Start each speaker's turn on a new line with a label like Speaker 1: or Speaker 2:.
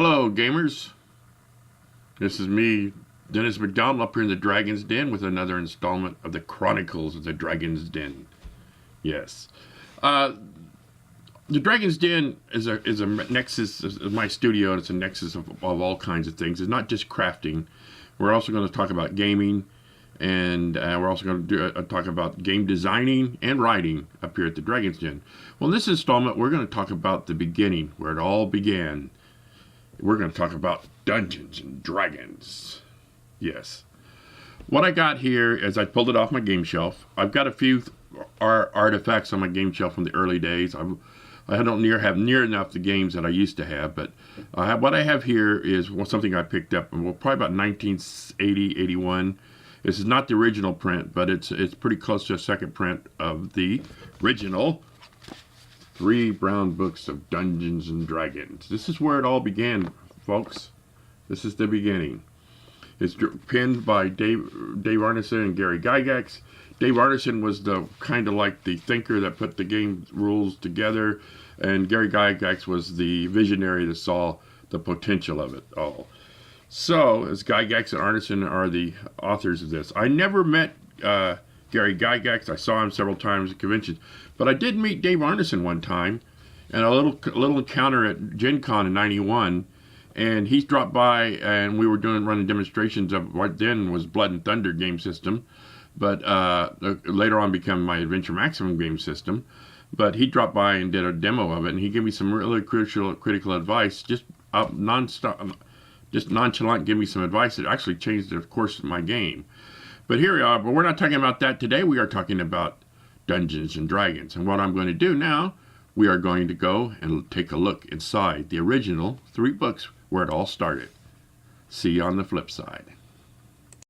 Speaker 1: Hello, gamers. This is me, Dennis McDonald, up here in the Dragon's Den with another installment of the Chronicles of the Dragon's Den. Yes. Uh, the Dragon's Den is a nexus of my studio, and it's a nexus of all kinds of things. It's not just crafting. We're also going to talk about gaming, and we're also going to talk about game designing and writing up here at the Dragon's Den. Well, in this installment, we're going to talk about the beginning, where it all began. We're going to talk about Dungeons and Dragons. Yes. What I got here is I pulled it off my game shelf. I've got a few artifacts on my game shelf from the early days. I don't have near enough the games that I used to have, but what I have here is something I picked up in probably about 1980, 81. This is not the original print, but it's pretty close to a second print of the original 3 brown books of Dungeons and Dragons. This is where it all began, folks. This is the beginning. It's penned by Dave Arneson and Gary Gygax. Dave Arneson was the kind of like the thinker that put the game rules together, and Gary Gygax was the visionary that saw the potential of it all. So, as Gygax and Arneson are the authors of this. I never met Gary Gygax. I saw him several times at conventions, but I did meet Dave Arneson one time, and a little encounter at Gen Con in '91. And he dropped by, and we were running demonstrations of what then was Blood and Thunder game system, but later on became my Adventure Maximum game system. But he dropped by and did a demo of it, and he gave me some really critical advice, just nonchalant, give me some advice that actually changed the course of my game. But here we are. But we're not talking about that today. We are talking about Dungeons and Dragons. And what I'm going to do now, we are going to go and take a look inside the original 3 books where it all started. See you on the flip side.